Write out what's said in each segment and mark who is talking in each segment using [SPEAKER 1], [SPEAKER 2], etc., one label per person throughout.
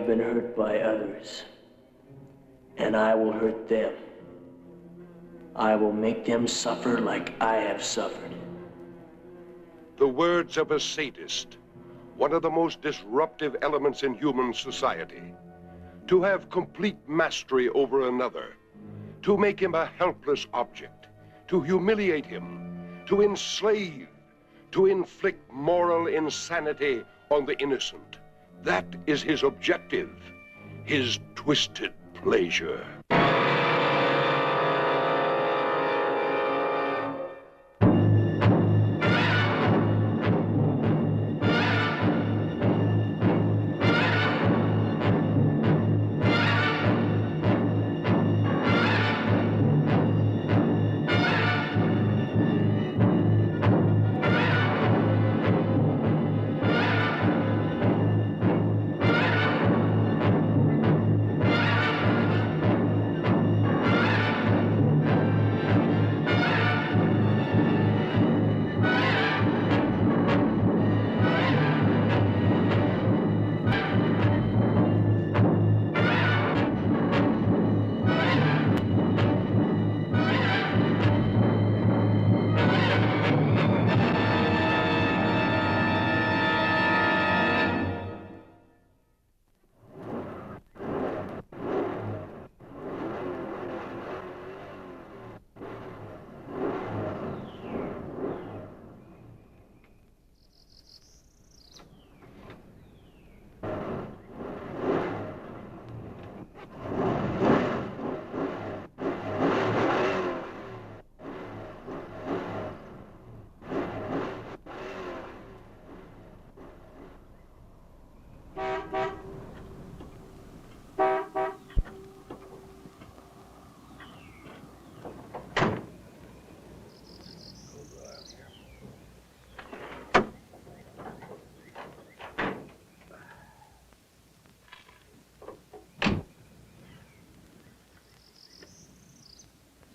[SPEAKER 1] have been hurt by others, and I will hurt them. I will make them suffer like I have suffered.
[SPEAKER 2] The words of a sadist, one of the most disruptive elements in human society. To have complete mastery over another, to make him a helpless object, to humiliate him, to enslave, to inflict moral insanity on the innocent. That is his objective, his twisted pleasure.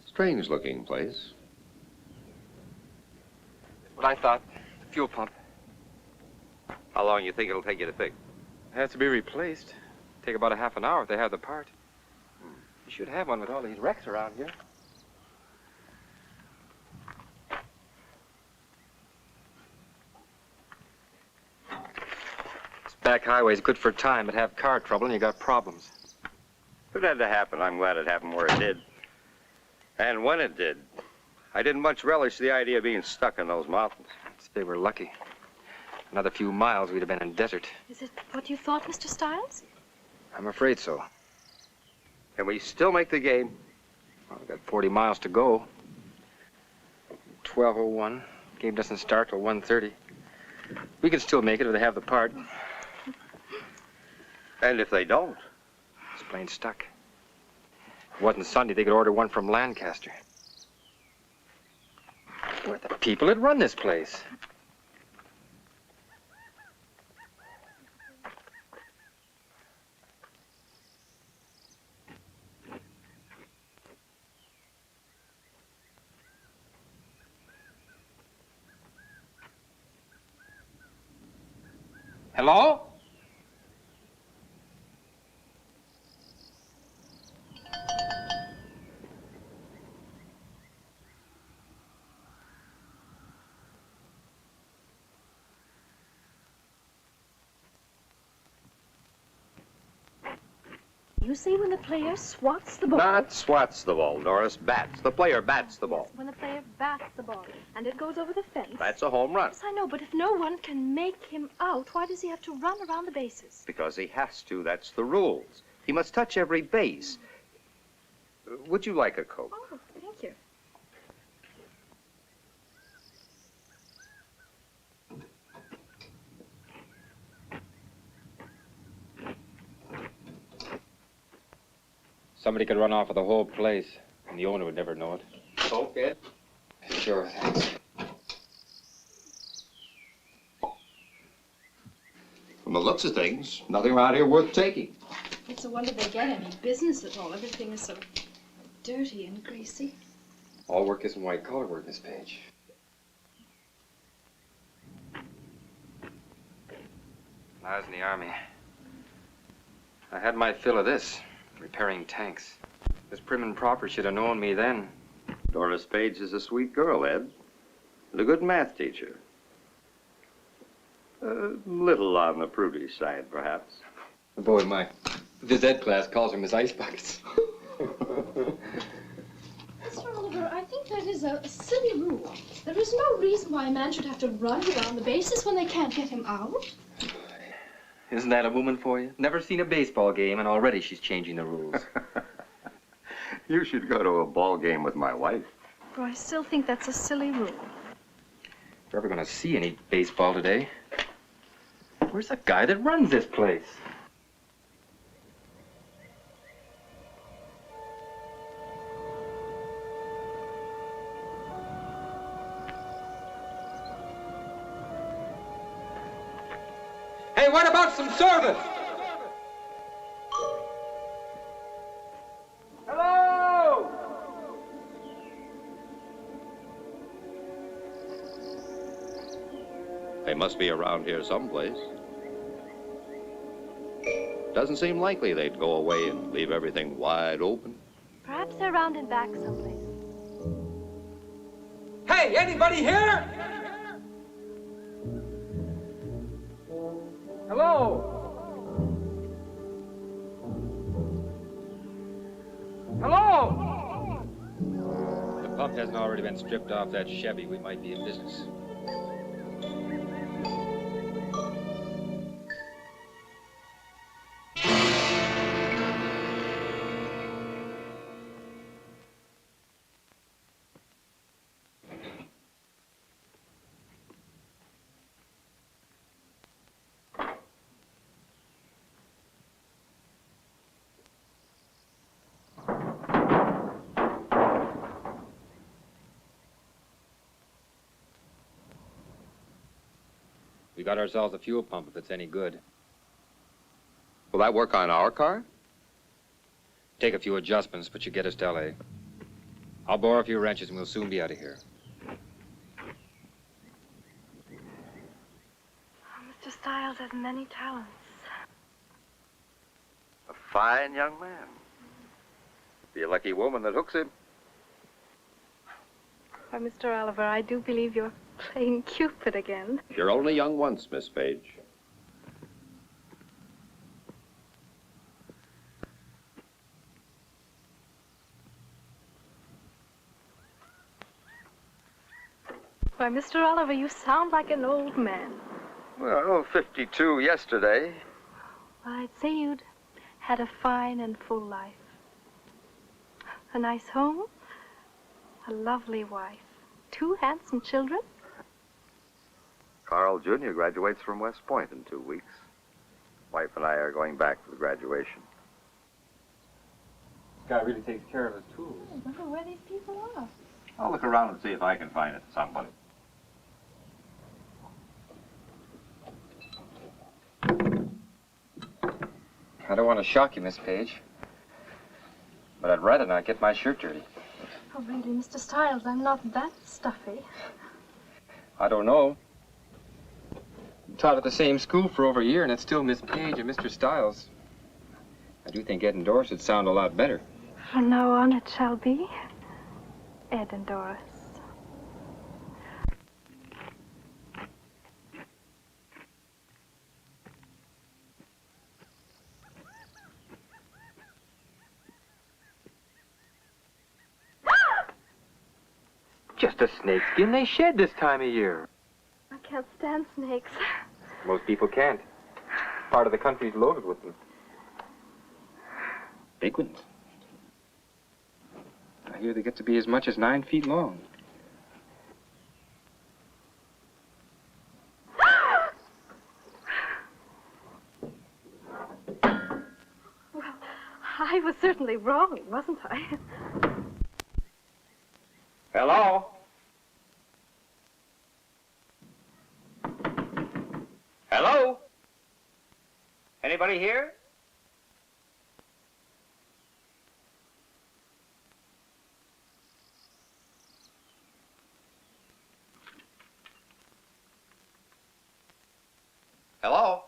[SPEAKER 3] Strange-looking place.
[SPEAKER 4] What I thought. The fuel pump.
[SPEAKER 3] How long you think it'll take you to fix?
[SPEAKER 4] It has to be replaced. Take about a half an hour if they have the part. You should have one with all these wrecks around here. This back highway's good for time, but have car trouble and you got problems.
[SPEAKER 3] If it had to happen, I'm glad it happened where it did. And when it did. I didn't much relish the idea of being stuck in those mountains.
[SPEAKER 4] They were lucky. Another few miles, we'd have been in desert.
[SPEAKER 5] Is it what you thought, Mr. Stiles?
[SPEAKER 4] I'm afraid so.
[SPEAKER 3] Can we still make the game?
[SPEAKER 4] Well, we've got 40 miles to go. 12:01. Game doesn't start till 1:30. We can still make it if they have the part.
[SPEAKER 3] And if they don't?
[SPEAKER 4] It's plain stuck. If it wasn't Sunday, they could order one from Lancaster. We're the people that run this place. Hello?
[SPEAKER 5] You see when the player swats the ball.
[SPEAKER 3] Not swats the ball, Doris. Bats. The player bats the ball.
[SPEAKER 5] Yes, when the player bats the ball and it goes over the fence.
[SPEAKER 3] That's a home run.
[SPEAKER 5] Yes, I know, but if no one can make him out, why does he have to run around the bases?
[SPEAKER 3] Because he has to. That's the rules. He must touch every base. Would you like a Coke?
[SPEAKER 5] Oh, thank you.
[SPEAKER 4] Somebody could run off with the whole place, and the owner would never know it.
[SPEAKER 3] Coke, Ed?
[SPEAKER 4] Sure, thanks.
[SPEAKER 6] From the looks of things, nothing around here worth taking.
[SPEAKER 5] It's a wonder they get any business at all. Everything is so dirty and greasy.
[SPEAKER 4] All work isn't white-collar work, Miss Page. I was in the Army. I had my fill of this, repairing tanks. This prim and proper should have known me then.
[SPEAKER 3] Doris Page is a sweet girl, Ed. And a good math teacher. A little on the prudish side, perhaps.
[SPEAKER 4] Boy, my phys ed class calls them his ice buckets.
[SPEAKER 5] Mr. Oliver, I think that is a silly rule. There is no reason why a man should have to run around the bases when they can't get him out.
[SPEAKER 4] Isn't that a woman for you? Never seen a baseball game, and already she's changing the rules.
[SPEAKER 3] You should go to a ball game with my wife.
[SPEAKER 5] Oh, I still think that's a silly rule.
[SPEAKER 4] If we're ever going to see any baseball today, where's the guy that runs this place? Hey, what about some service? Hello!
[SPEAKER 3] They must be around here someplace. Doesn't seem likely they'd go away and leave everything wide open.
[SPEAKER 7] Perhaps they're round and back someplace.
[SPEAKER 4] Hey, anybody here? Hello? Hello? If the pump hasn't already been stripped off that Chevy, we might be in business. We got ourselves a fuel pump if it's any good.
[SPEAKER 3] Will that work on our car?
[SPEAKER 4] Take a few adjustments, but you get us to L.A. I'll borrow a few wrenches and we'll soon be out of here.
[SPEAKER 7] Mr. Stiles has many talents.
[SPEAKER 3] A fine young man. Be a lucky woman that hooks him.
[SPEAKER 7] Why, Mr. Oliver, I do believe you're playing Cupid again.
[SPEAKER 3] You're only young once, Miss Page.
[SPEAKER 7] Why, Mr. Oliver, you sound like an old man.
[SPEAKER 3] Well, 52 yesterday.
[SPEAKER 7] Well, I'd say you'd had a fine and full life. A nice home, a lovely wife, 2 handsome children.
[SPEAKER 3] Carl Jr. graduates from West Point in 2 weeks. Wife and I are going back for the graduation.
[SPEAKER 4] This guy really takes care of his tools.
[SPEAKER 5] I wonder where these people are.
[SPEAKER 3] I'll look around and see if I can find it, somebody.
[SPEAKER 4] I don't want to shock you, Miss Page, but I'd rather not get my shirt dirty.
[SPEAKER 7] Oh, really, Mr. Stiles, I'm not that stuffy.
[SPEAKER 4] I don't know. Taught at the same school for over a year, and it's still Miss Page and Mr. Stiles. I do think Ed and Doris would sound a lot better.
[SPEAKER 7] From now on, it shall be Ed and Doris.
[SPEAKER 4] Just a snakeskin they shed this time of year.
[SPEAKER 7] I can't stand snakes.
[SPEAKER 4] Most people can't. Part of the country's loaded with them. Big ones. I hear they get to be as much as 9 feet long.
[SPEAKER 7] Well, I was certainly wrong, wasn't I?
[SPEAKER 3] Hello? Hello? Anybody here? Hello?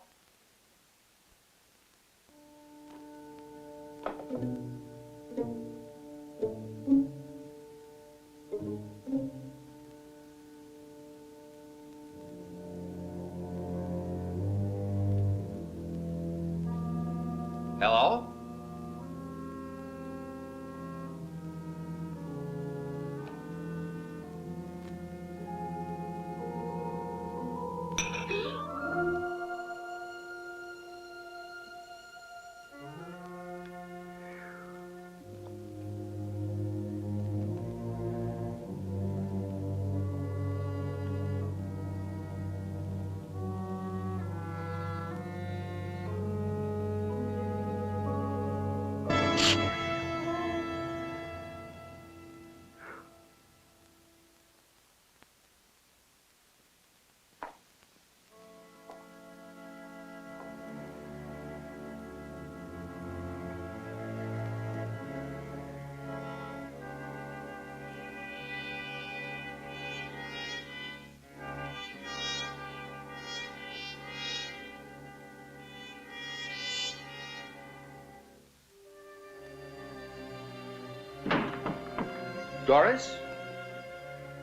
[SPEAKER 8] Doris?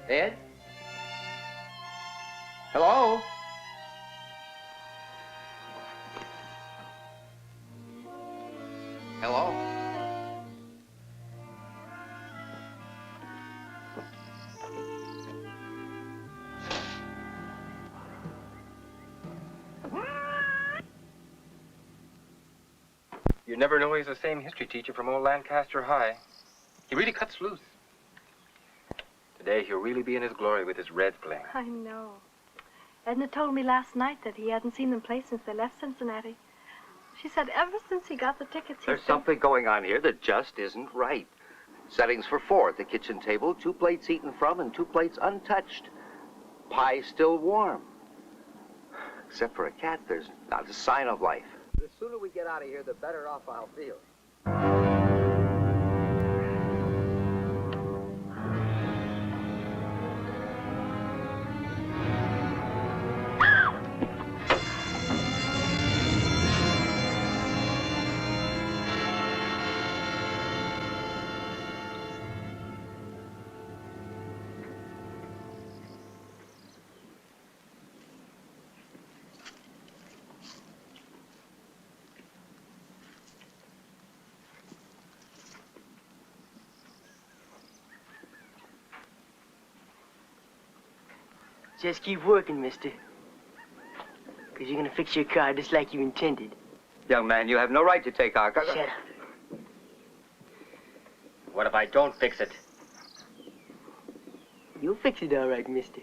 [SPEAKER 8] Ed? Hello? Hello?
[SPEAKER 4] You never know he's the same history teacher from old Lancaster High. He really cuts loose. Today he'll really be in his glory with his Reds playing.
[SPEAKER 7] I know. Edna told me last night that he hadn't seen them play since they left Cincinnati. She said ever since he got the tickets,
[SPEAKER 3] There's something going on here that just isn't right. Settings for 4 at the kitchen table, 2 plates eaten from and 2 plates untouched. Pie still warm. Except for a cat, there's not a sign of life. The sooner we get out of here, the better off I'll feel.
[SPEAKER 1] Just keep working, mister. Because you're going to fix your car just like you intended.
[SPEAKER 3] Young man, you have no right to take our car.
[SPEAKER 1] Shut up.
[SPEAKER 4] What if I don't fix it?
[SPEAKER 1] You'll fix it all right, mister.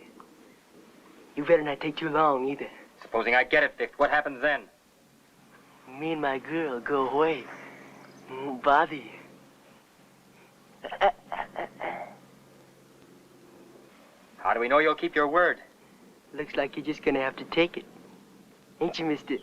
[SPEAKER 1] You better not take too long, either.
[SPEAKER 4] Supposing I get it fixed, what happens then?
[SPEAKER 1] Me and my girl go away. Won't bother you.
[SPEAKER 4] How do we know you'll keep your word?
[SPEAKER 1] Looks like you're just going to have to take it. Ain't you, mister?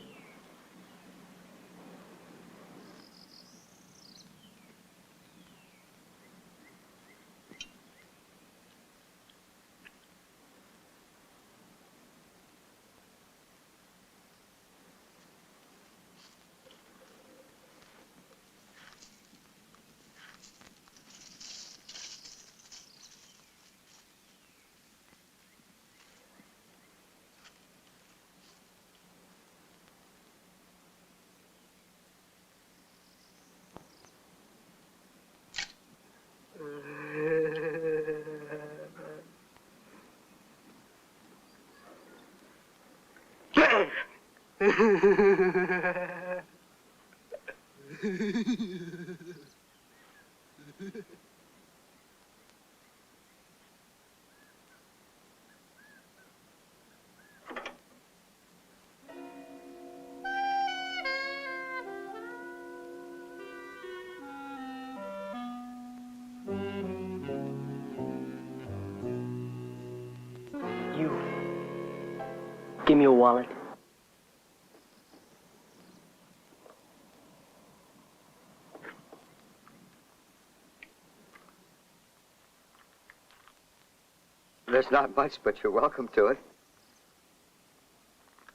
[SPEAKER 1] Give me your wallet.
[SPEAKER 3] There's not much, but you're welcome to it.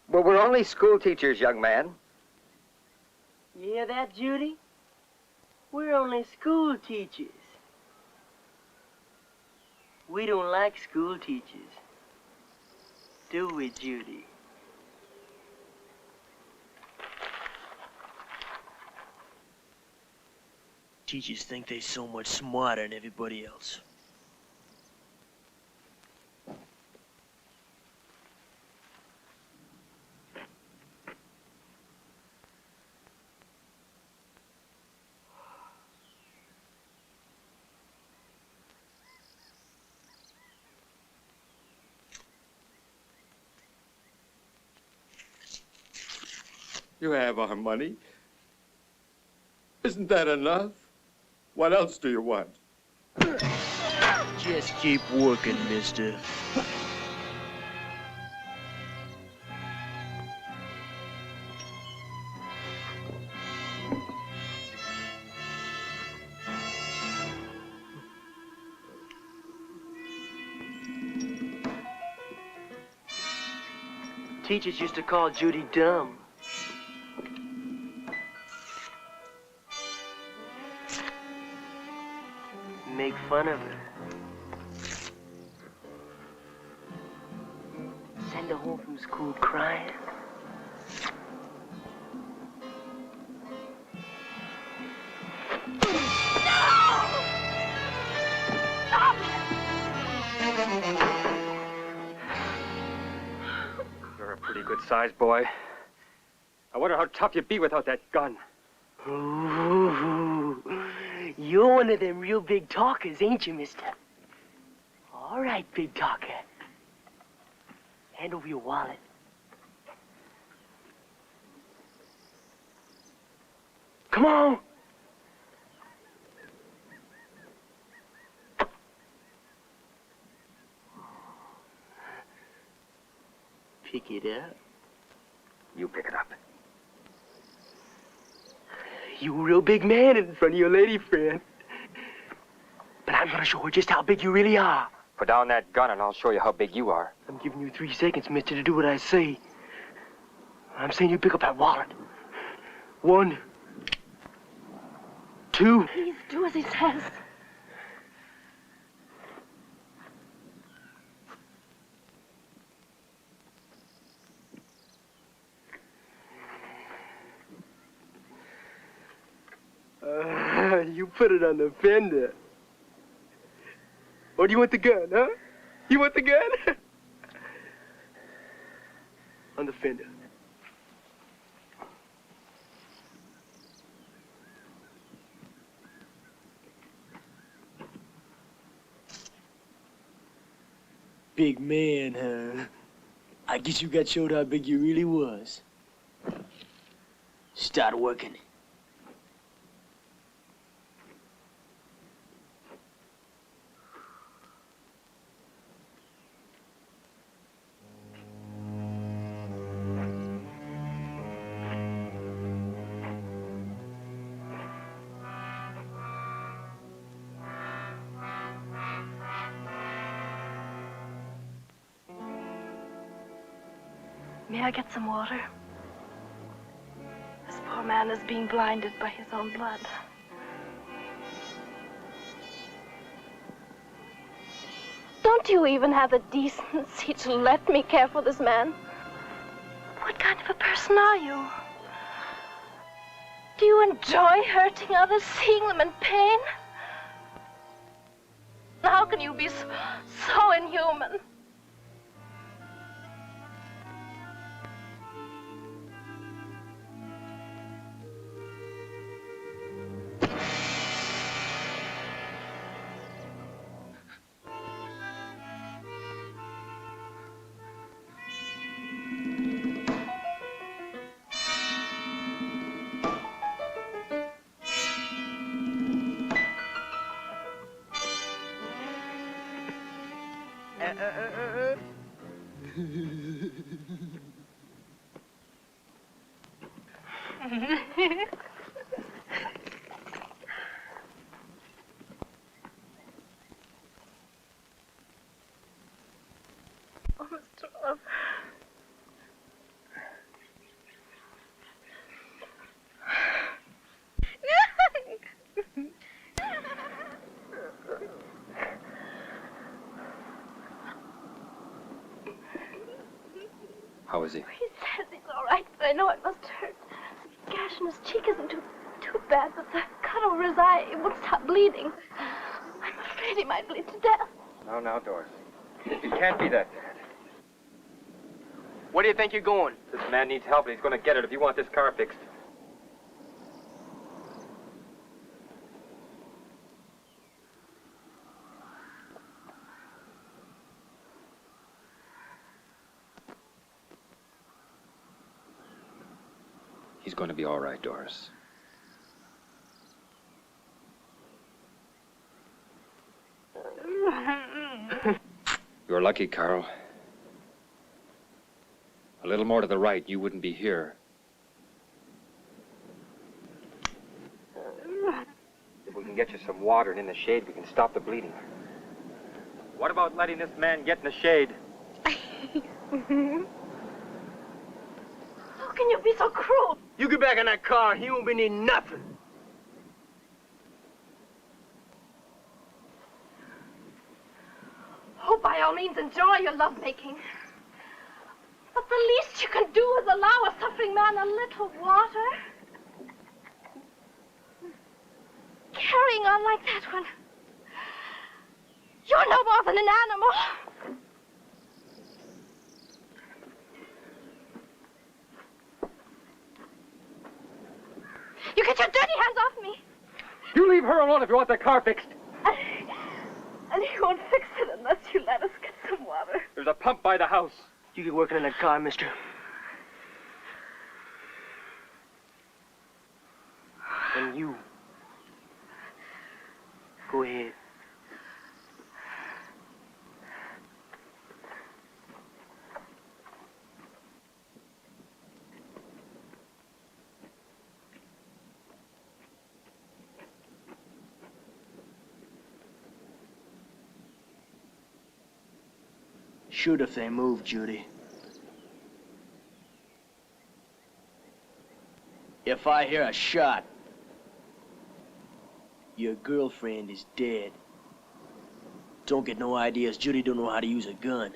[SPEAKER 3] Well, we're only school teachers, young man.
[SPEAKER 1] You hear that, Judy? We're only school teachers. We don't like school teachers. Do we, Judy? Teachers think they're so much smarter than everybody else.
[SPEAKER 9] You have our money. Isn't that enough? What else do you want?
[SPEAKER 1] Just keep working, mister. Teachers used to call Judy dumb. make fun of her. Send her home from school crying.
[SPEAKER 4] You're a pretty good sized boy. I wonder how tough you'd be without that gun.
[SPEAKER 1] Ooh, you're one of them real big talkers, ain't you, mister? All right, big talker. Hand over your wallet. Come on. Pick it up.
[SPEAKER 4] You pick it up.
[SPEAKER 1] You a real big man in front of your lady friend. But I'm gonna show her just how big you really are.
[SPEAKER 4] Put down that gun and I'll show you how big you are.
[SPEAKER 1] I'm giving you 3 seconds, mister, to do what I say. I'm saying you pick up that wallet. 1, 2.
[SPEAKER 7] Please do as he says.
[SPEAKER 1] You put it on the fender. Or do you want the gun, huh? You want the gun? On the fender. Big man, huh? I guess you got showed how big you really was. Start working.
[SPEAKER 7] May I get some water? This poor man is being blinded by his own blood. Don't you even have the decency to let me care for this man? What kind of a person are you? Do you enjoy hurting others, seeing them in pain? How can you be so inhuman? Oh, Mr. Love.
[SPEAKER 4] How is he?
[SPEAKER 7] He says he's all right, but I know it must hurt. The gash in his cheek isn't too bad, but the cut over his eye, it won't stop bleeding. I'm afraid he might bleed to death.
[SPEAKER 4] Now, Doris. It can't be that bad.
[SPEAKER 1] Where do you think you're going?
[SPEAKER 4] This man needs help and he's going to get it if you want this car fixed. He's going to be all right, Doris. You're lucky, Carl. A little more to the right, you wouldn't be here. If we can get you some water and in the shade, we can stop the bleeding. What about letting this man get in the shade?
[SPEAKER 7] How can you be so cruel?
[SPEAKER 1] You get back in that car, he won't be needing nothing.
[SPEAKER 7] by all means enjoy your lovemaking. But the least you can do is allow a suffering man a little water. Carrying on like that one. You're no more than an animal. You get your dirty hands off me.
[SPEAKER 4] You leave her alone if you want the car fixed.
[SPEAKER 7] And he won't fix it unless you let us get some water.
[SPEAKER 4] There's a pump by the house.
[SPEAKER 1] You get working in that car, mister. And you. Go ahead. Shoot if they move, Judy. If I hear a shot, your girlfriend is dead. Don't get no ideas. Judy don't know how to use a gun.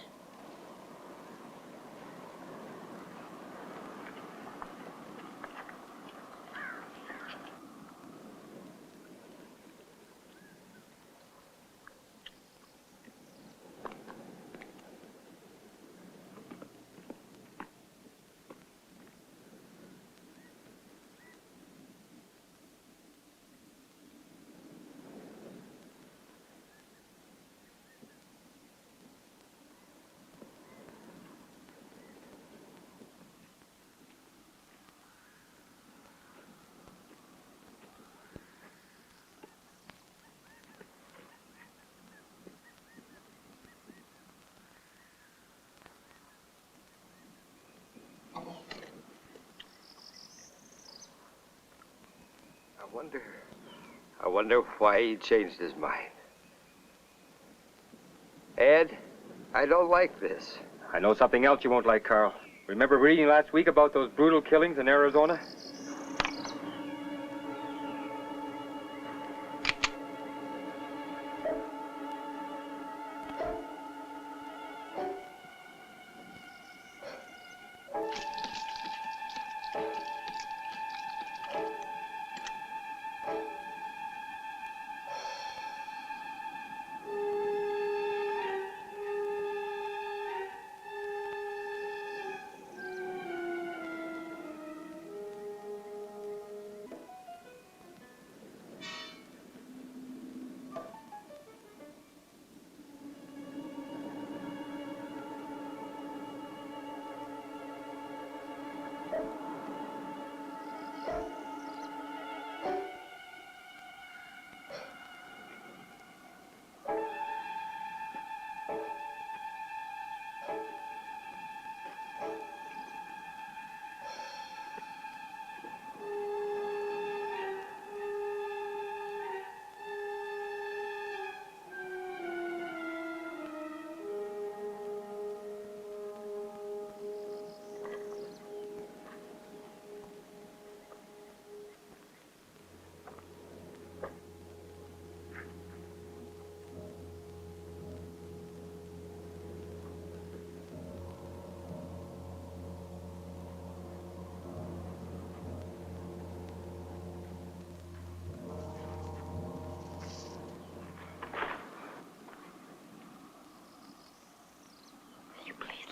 [SPEAKER 3] I wonder why he changed his mind. Ed, I don't like this.
[SPEAKER 4] I know something else you won't like, Carl. Remember reading last week about those brutal killings in Arizona?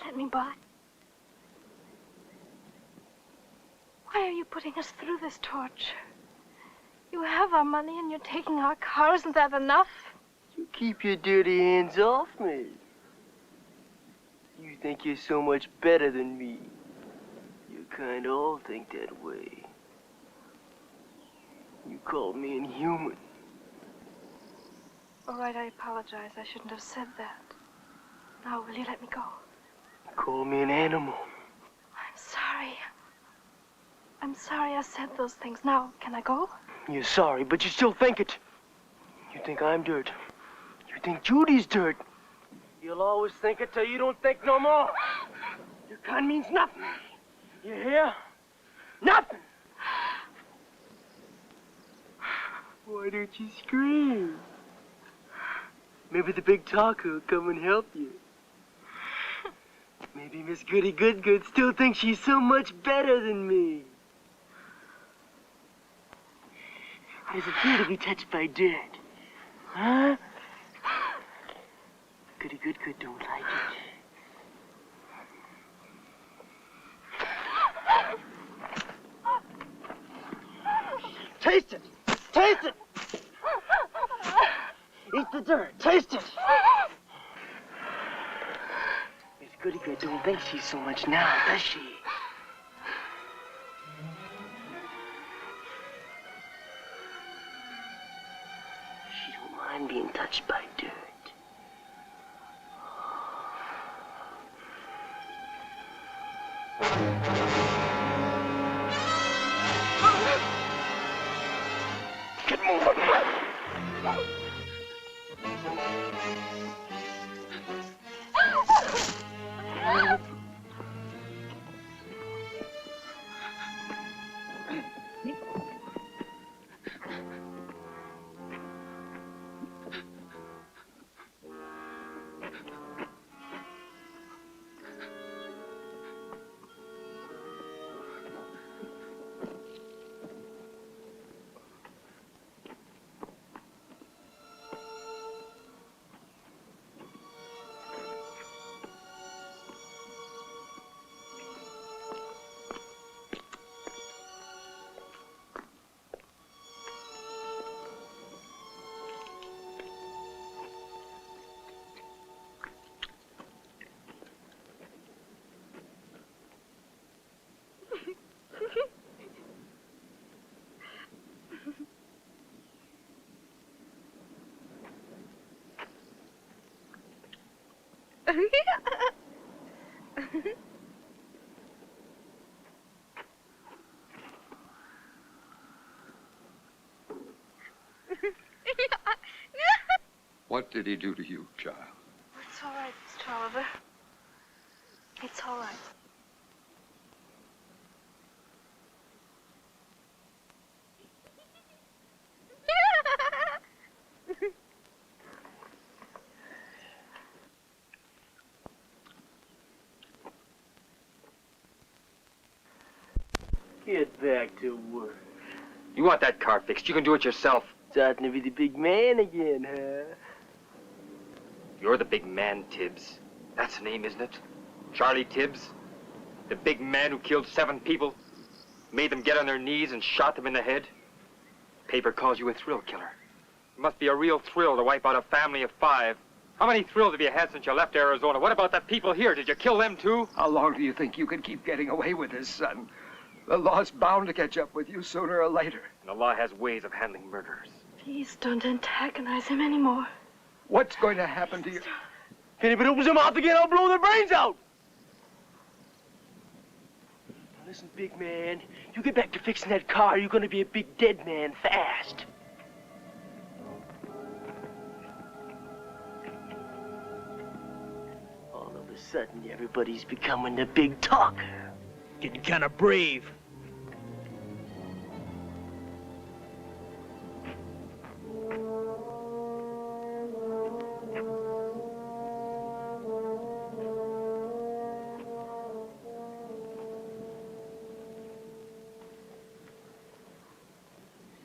[SPEAKER 7] Let me by. Why are you putting us through this torture? You have our money and you're taking our car. Isn't that enough?
[SPEAKER 1] You keep your dirty hands off me. You think you're so much better than me. You kind of all think that way. You called me inhuman.
[SPEAKER 7] All right, I apologize. I shouldn't have said that. Now, will you let me go?
[SPEAKER 1] Call me an animal.
[SPEAKER 7] I'm sorry. I'm sorry I said those things. Now, can I go?
[SPEAKER 1] You're sorry, but you still think it. You think I'm dirt. You think Judy's dirt. You'll always think it till you don't think no more. Your gun means nothing. You hear? Nothing. Why don't you scream? Maybe the big talker will come and help you. Maybe Miss Goody Good still thinks she's so much better than me. How does it feel to be touched by dirt? Huh? Goody Good don't like it. Taste it! Taste it! Eat the dirt. Taste it! Miss Goody don't think she's so much now, does she? She don't mind being touched by dirt. Get moving!
[SPEAKER 9] What did he do to you, child?
[SPEAKER 7] It's all right, Mr. Oliver. It's all right.
[SPEAKER 1] Get back to work.
[SPEAKER 4] You want that car fixed? You can do it yourself.
[SPEAKER 1] Starting to be the big man again, huh?
[SPEAKER 4] You're the big man, Tibbs. That's the name, isn't it? Charlie Tibbs? The big man who killed 7 people? Made them get on their knees and shot them in the head? Paper calls you a thrill killer. It must be a real thrill to wipe out a family of 5. How many thrills have you had since you left Arizona? What about the people here? Did you kill them too?
[SPEAKER 10] How long do you think you can keep getting away with this, son? The law's bound to catch up with you sooner or later.
[SPEAKER 4] And the law has ways of handling murderers.
[SPEAKER 7] Please don't antagonize him anymore.
[SPEAKER 10] What's going to happen to you?
[SPEAKER 1] If anybody opens their mouth again, I'll blow their brains out! Now listen, big man, you get back to fixing that car, you're gonna be a big dead man fast. All of a sudden, everybody's becoming the big talker. Getting kind of brave.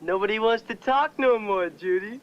[SPEAKER 1] Nobody wants to talk no more, Judy.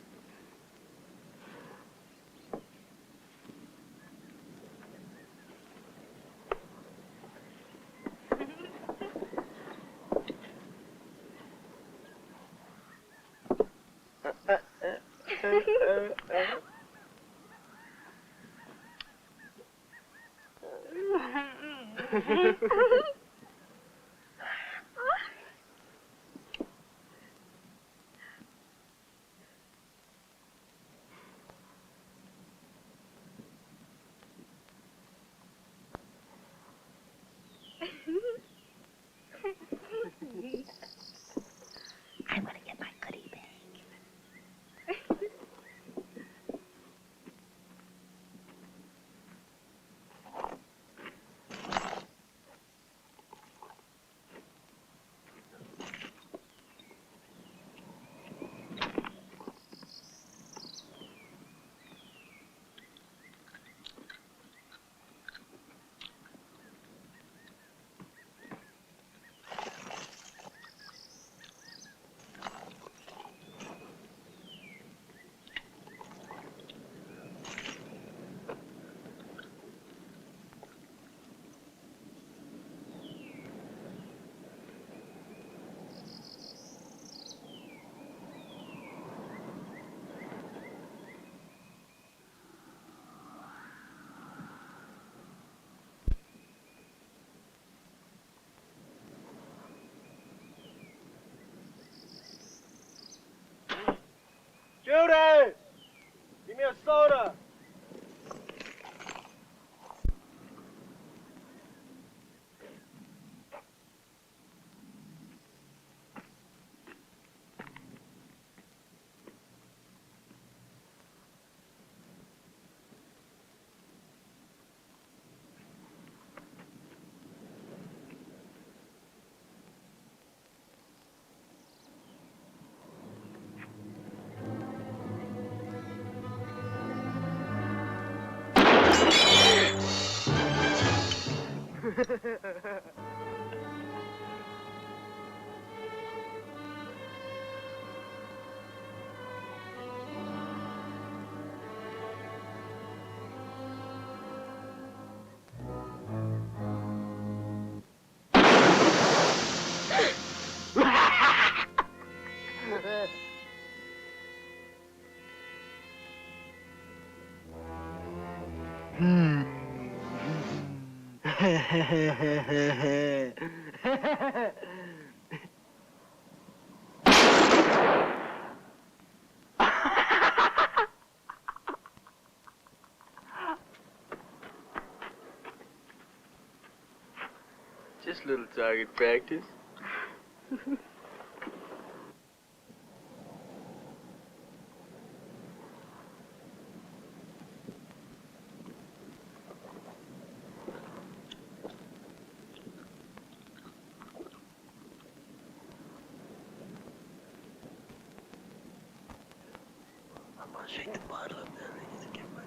[SPEAKER 11] I'm gonna get my goodie bag.
[SPEAKER 1] soda. Just a little target practice. I'm gonna shake the bottle up there to get my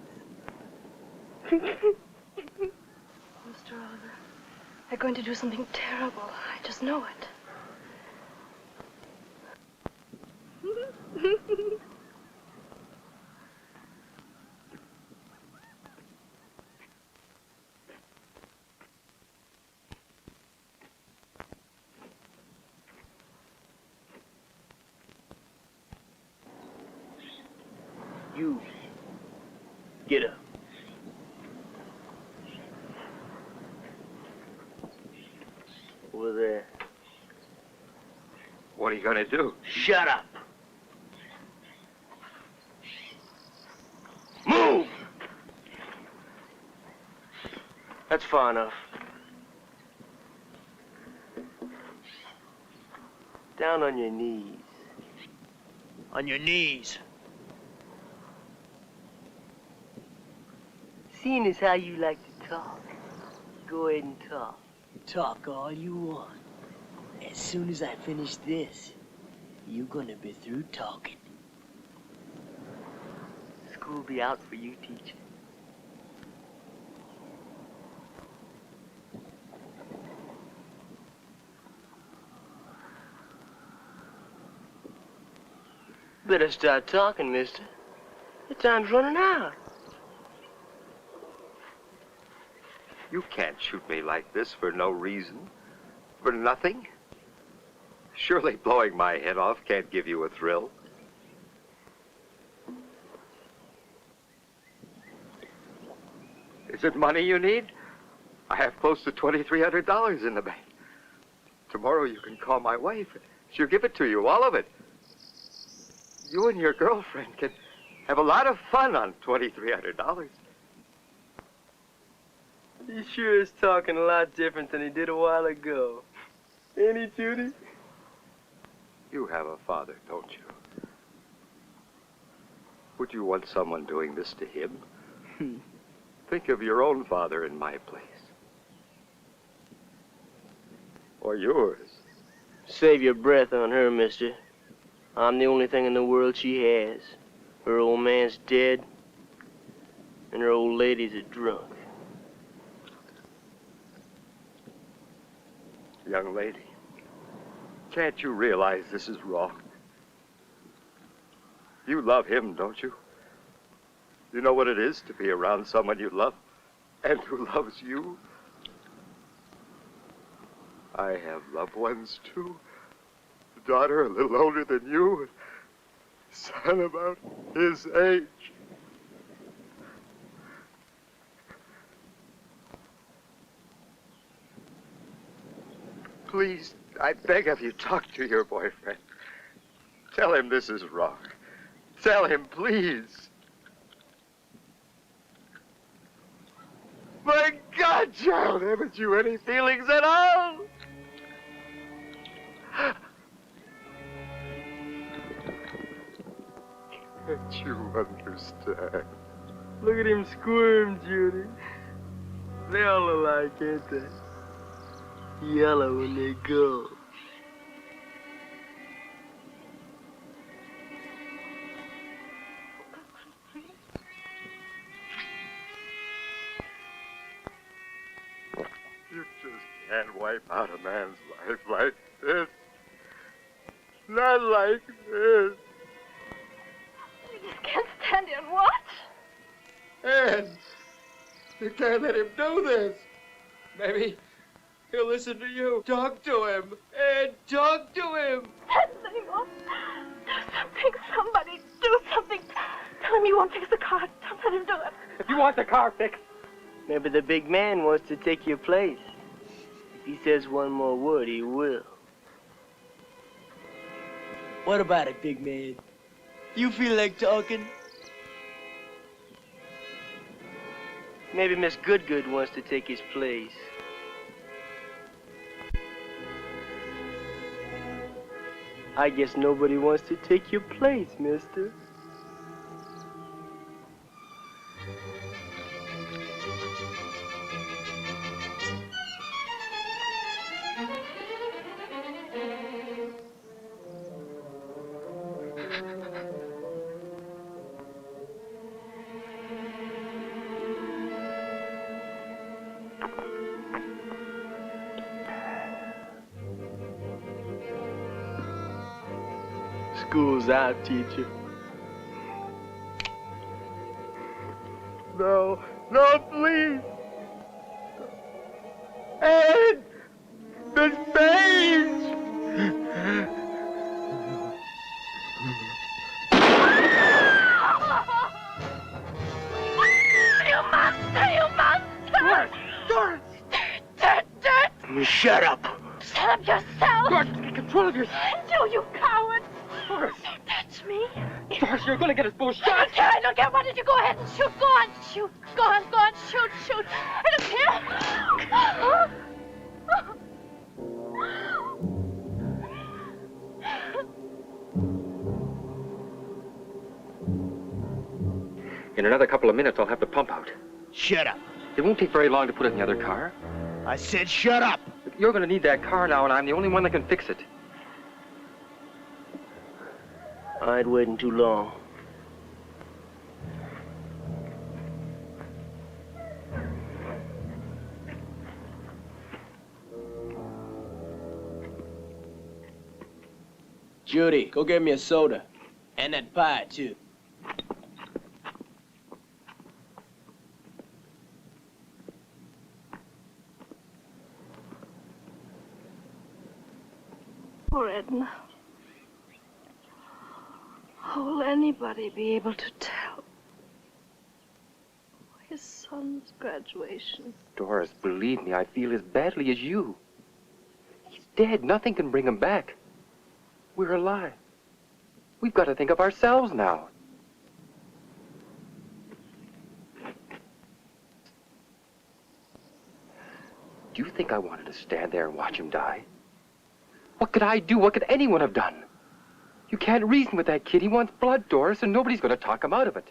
[SPEAKER 7] Mr. Oliver, they're going to do something terrible. I just know it.
[SPEAKER 1] You get up. Over there.
[SPEAKER 3] What are you going to do?
[SPEAKER 1] Shut up. Move! That's far enough. Down on your knees. On your knees. Seeing as how you like to talk, go ahead and talk. Talk all you want. As soon as I finish this, you're gonna be through talking. School be out for you, teacher. Better start talking, mister. The time's running out.
[SPEAKER 3] You can't shoot me like this for no reason, for nothing. Surely blowing my head off can't give you a thrill. Is it money you need? I have close to $2,300 in the bank. Tomorrow you can call my wife. She'll give it to you, all of it. You and your girlfriend can have a lot of fun on $2,300.
[SPEAKER 1] He sure is talking a lot different than he did a while ago. Ain't he, Judy?
[SPEAKER 3] You have a father, don't you? Would you want someone doing this to him? Think of your own father in my place. Or yours.
[SPEAKER 1] Save your breath on her, mister. I'm the only thing in the world she has. Her old man's dead, and her old lady's a drunk.
[SPEAKER 3] Young lady, can't you realize this is wrong? You love him, don't you? You know what it is to be around someone you love and who loves you? I have loved ones, too. A daughter a little older than you, and a son about his age. Please, I beg of you, talk to your boyfriend. Tell him this is wrong. Tell him, please.
[SPEAKER 4] child, haven't you any feelings at all? Can't you understand? Look at him squirm, Judy. They all alike, ain't they? Yellow when they go. You just can't wipe out a man's life like this. Not like this.
[SPEAKER 7] You just can't stand here and watch.
[SPEAKER 10] Ed, you can't let him do this. Maybe he'll listen to you. Talk to him. Ed, talk to him.
[SPEAKER 7] Seymour, do something. Somebody do something. Tell him you won't fix the car. Don't let him do it.
[SPEAKER 4] If you want the car fixed,
[SPEAKER 1] Maybe the big man wants to take your place. If he says one more word, he will. What about it, big man? You feel like talking? Maybe Miss Goodgood wants to take his place. I guess nobody wants to take your place, mister. School's out, teacher.
[SPEAKER 4] no, no, please. Ed, the stage.
[SPEAKER 7] You monster! You monster!
[SPEAKER 4] Doris!
[SPEAKER 7] Dirt!
[SPEAKER 1] Shut up.
[SPEAKER 7] Shut up yourself!
[SPEAKER 4] Doris, get control of yourself.
[SPEAKER 7] No, you coward!
[SPEAKER 4] Doris!
[SPEAKER 7] Don't touch me!
[SPEAKER 4] Doris, you're gonna get us both shot.
[SPEAKER 7] I don't care. Why don't you go ahead and shoot? Go on, shoot. Go on, shoot, shoot. I don't care.
[SPEAKER 4] In another couple of minutes, I'll have the pump out.
[SPEAKER 1] Shut up.
[SPEAKER 4] It won't take very long to put it in the other car.
[SPEAKER 1] I said shut up.
[SPEAKER 4] You're gonna need that car now, and I'm the only one that can fix it.
[SPEAKER 1] I ain't waiting too long. Judy, go get me a soda. And that pie, too.
[SPEAKER 7] Poor Edna. How will anybody be able to tell his son's graduation?
[SPEAKER 4] Doris, believe me, I feel as badly as you. He's dead. Nothing can bring him back. We're alive. We've got to think of ourselves now. Do you think I wanted to stand there and watch him die? What could I do? What could anyone have done? You can't reason with that kid. He wants blood, Doris, and nobody's going to talk him out of it.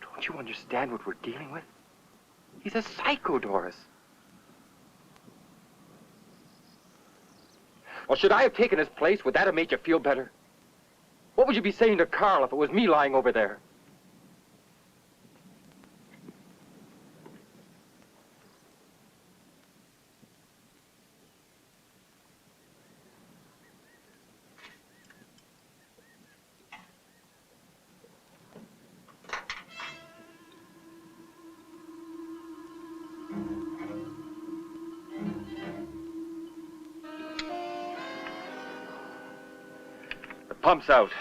[SPEAKER 4] Don't you understand what we're dealing with? He's a psycho, Doris. Well, should I have taken his place? Would that have made you feel better? What would you be saying to Carl if it was me lying over there? Pump's out.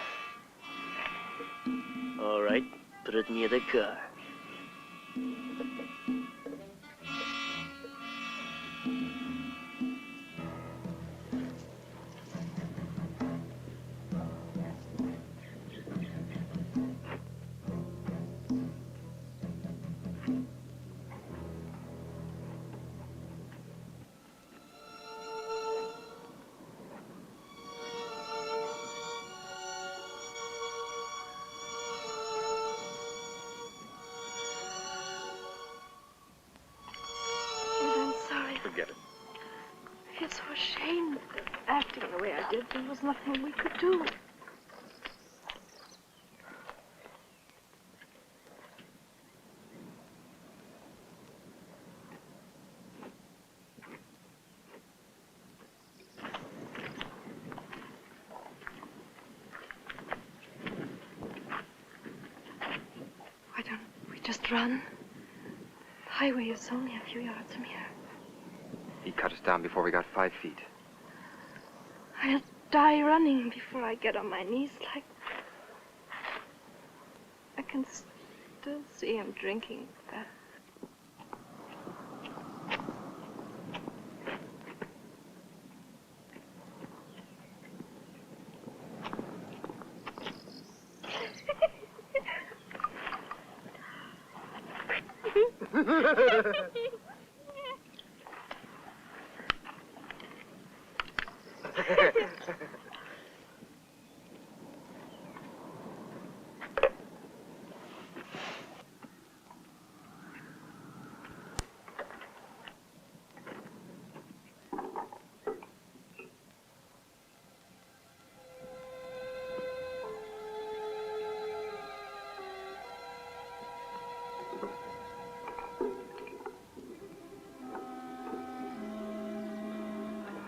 [SPEAKER 1] All right, put it near the car.
[SPEAKER 7] ashamed of acting the way I did. There was nothing we could do. Why don't we just run? The highway is only a few yards from here.
[SPEAKER 4] He cut us down before we got 5 feet.
[SPEAKER 7] I'll die running before I get on my knees like... I can still see him drinking that.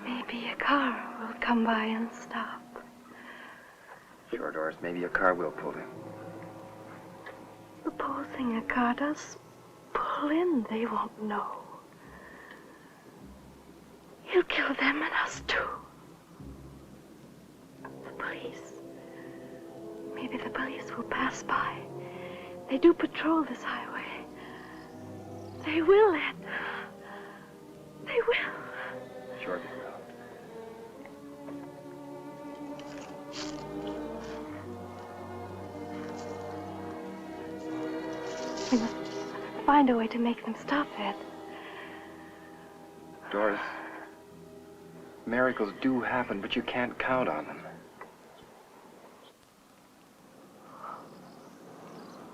[SPEAKER 7] Maybe a car will come by and stop.
[SPEAKER 4] Sure, Doris, maybe a car will pull in.
[SPEAKER 7] Supposing a car does pull in, they won't know. He'll kill them and us too. The police. Maybe the police will pass by. They do patrol this highway. They will, Ed. They will.
[SPEAKER 4] Sure they will.
[SPEAKER 7] We must find a way to make them stop, Ed.
[SPEAKER 4] Doris, miracles do happen, but you can't count on them.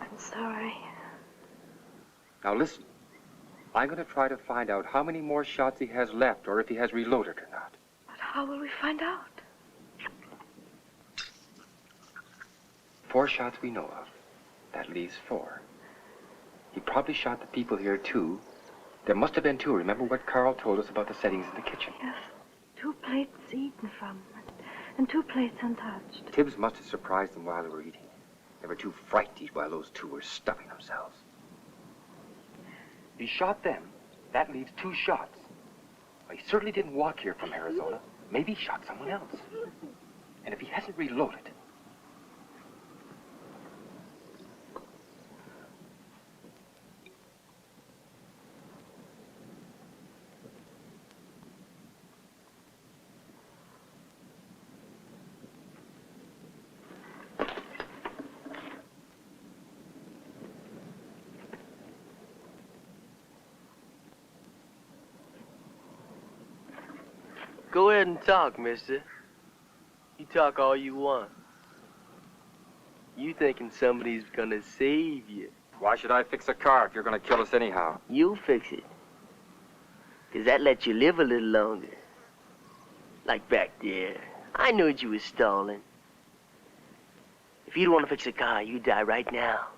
[SPEAKER 7] I'm sorry.
[SPEAKER 4] Now listen. I'm going to try to find out how many more shots he has left, or if he has reloaded or not.
[SPEAKER 7] But how will we find out?
[SPEAKER 4] 4 shots we know of. That leaves 4. He probably shot the people here, too. There must have been 2. Remember what Carl told us about the settings in the kitchen?
[SPEAKER 7] Yes. 2 plates eaten from, and 2 plates untouched.
[SPEAKER 4] Tibbs must have surprised them while they were eating. They were too frightened to eat while those 2 were stuffing themselves. He shot them. That leaves 2 shots. Well, he certainly didn't walk here from Arizona. Maybe he shot someone else. And if he hasn't reloaded...
[SPEAKER 1] Go ahead and talk, mister. You talk all you want. You thinking somebody's gonna save you.
[SPEAKER 4] Why should I fix a car if you're gonna kill us anyhow?
[SPEAKER 1] You'll fix it. 'Cause that lets you live a little longer. Like back there. I knew you was stalling. If you'd want to fix a car, you'd die right now.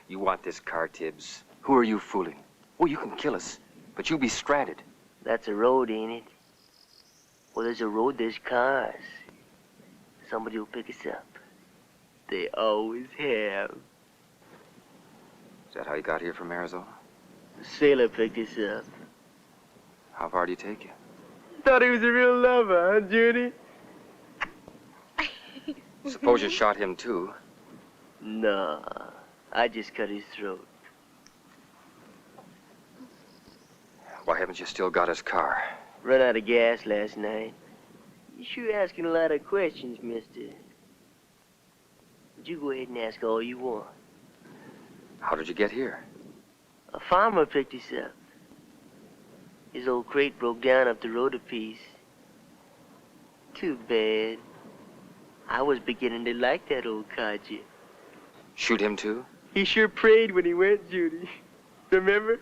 [SPEAKER 4] You want this car, Tibbs. Who are you fooling? Oh, you can kill us, but you'll be stranded.
[SPEAKER 1] That's a road, ain't it? Well, there's a road, there's cars. Somebody will pick us up. They always have.
[SPEAKER 4] Is that how you got here from Arizona?
[SPEAKER 1] The sailor picked us up.
[SPEAKER 4] How far do you take you?
[SPEAKER 1] Thought he was a real lover, huh, Judy?
[SPEAKER 4] Suppose you shot him, too.
[SPEAKER 1] Nah, I just cut his throat.
[SPEAKER 4] Why haven't you still got his car?
[SPEAKER 1] Run out of gas last night. You sure asking a lot of questions, mister. But you go ahead and ask all you want.
[SPEAKER 4] How did you get here?
[SPEAKER 1] A farmer picked us up. His old crate broke down up the road a piece. Too bad. I was beginning to like that old codger.
[SPEAKER 4] Shoot him, too?
[SPEAKER 1] He sure prayed when he went, Judy. Remember?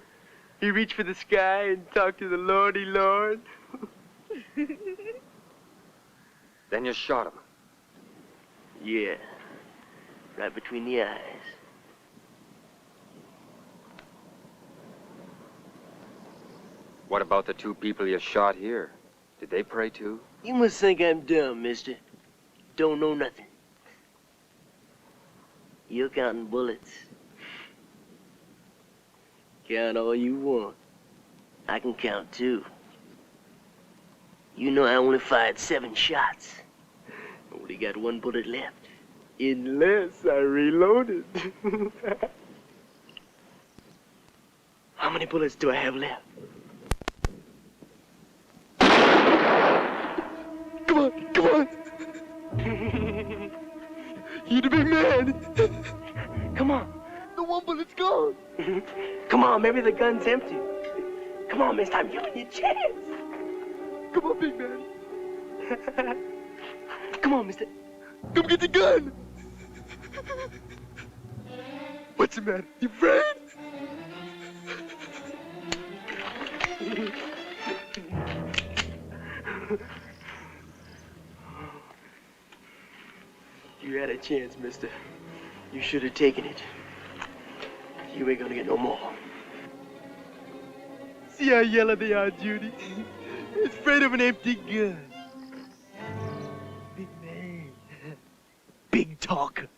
[SPEAKER 1] He reached for the sky and talked to the Lordy Lord.
[SPEAKER 4] Then you shot him.
[SPEAKER 1] Yeah. Right between the eyes.
[SPEAKER 4] What about the 2 people you shot here? Did they pray too?
[SPEAKER 1] You must think I'm dumb, mister. Don't know nothing. You're counting bullets. Count all you want. I can count too. You know I only fired 7 shots. Only got 1 bullet left. Unless I reloaded. How many bullets do I have left? Come on, come on. You're the big man. Come on. The 1 bullet's gone. Come on, maybe the gun's empty. Come on, mister, I'm giving you a chance. Come on, big man. Come on, mister. Come get the gun. What's the matter? You afraid? You had a chance, mister. You should have taken it. You ain't gonna get no more. See how yellow they are, Judy? It's afraid of an empty gun. Big man. Big talker.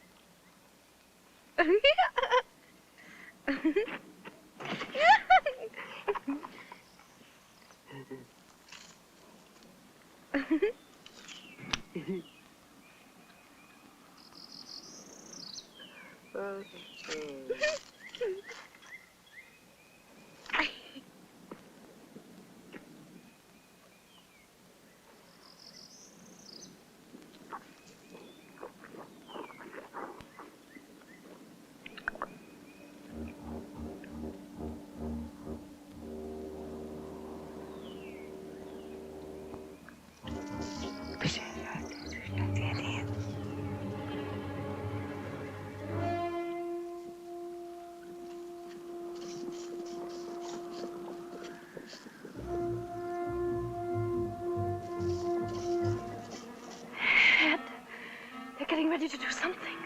[SPEAKER 7] Ready to do something.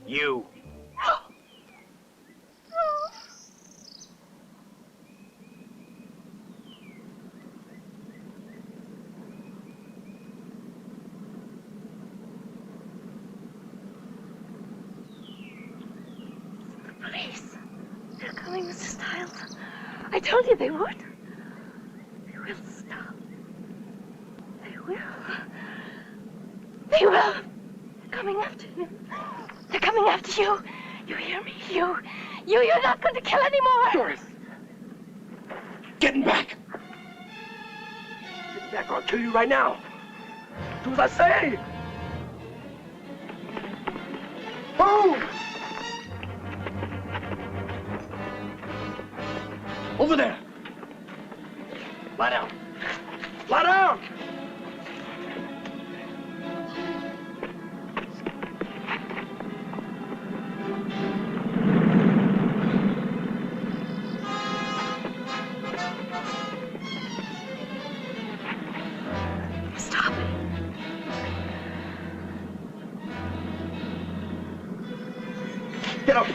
[SPEAKER 1] You.
[SPEAKER 7] I told you they would. They will stop. They will. They will. They're coming after him. They're coming after you. You hear me? You're not going to kill anymore.
[SPEAKER 1] Doris. Getting back. Get back or I'll kill you right now. Do as I say. Move. Over there. Lie down. Lie down.
[SPEAKER 7] Stop.
[SPEAKER 1] Get up.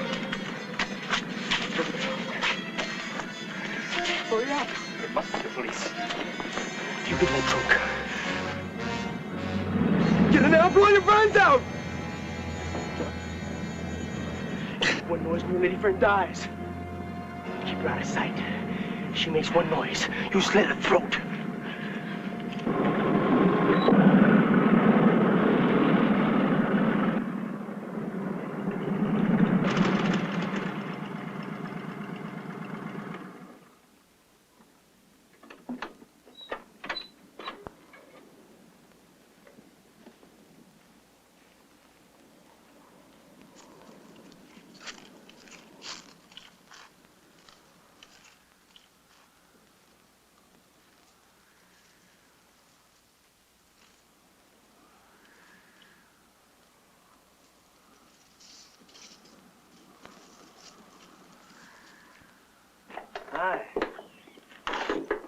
[SPEAKER 1] Hurry up. It must be the police. You get in that trunk. Get in there and blow your friends out! One noise when your lady friend dies. Keep her out of sight. She makes one noise. You slit her throat.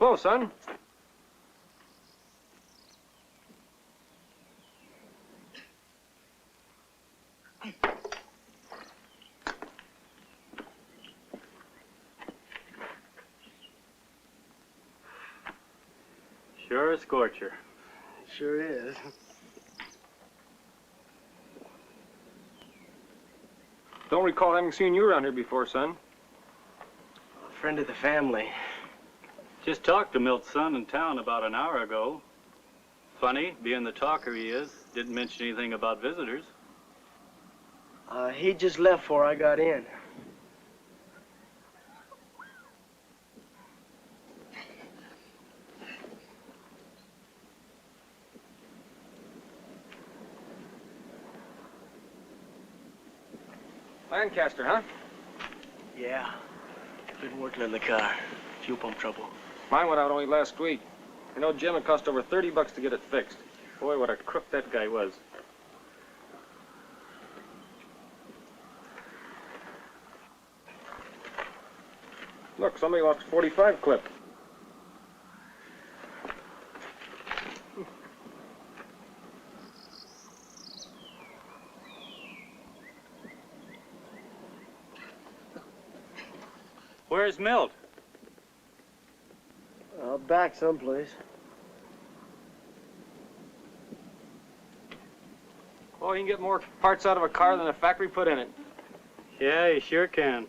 [SPEAKER 10] Hello, son.
[SPEAKER 12] Sure a scorcher.
[SPEAKER 1] Sure is.
[SPEAKER 10] Don't recall having seen you around here before, son.
[SPEAKER 1] A friend of the family.
[SPEAKER 12] Just talked to Milt's son in town about an hour ago. Funny, being the talker he is, didn't mention anything about visitors.
[SPEAKER 1] He just left before I got in.
[SPEAKER 10] Lancaster, huh?
[SPEAKER 1] Yeah. Been working on the car. Fuel pump trouble.
[SPEAKER 10] Mine went out only last week. You know, Jim, it cost over $30 to get it fixed. Boy, what a crook that guy was. Look, somebody lost a 45 clip.
[SPEAKER 12] Where's Milt?
[SPEAKER 1] Back someplace.
[SPEAKER 10] Oh, you can get more parts out of a car than a factory put in it.
[SPEAKER 12] Yeah, you sure can.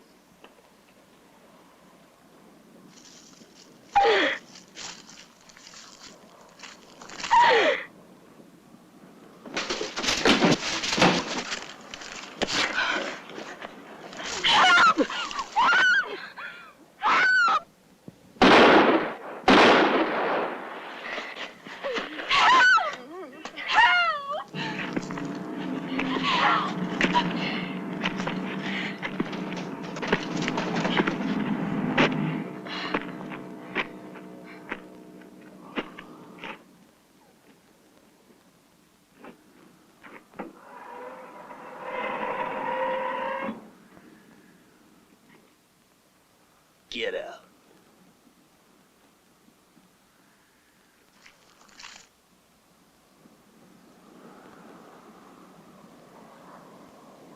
[SPEAKER 1] Get out.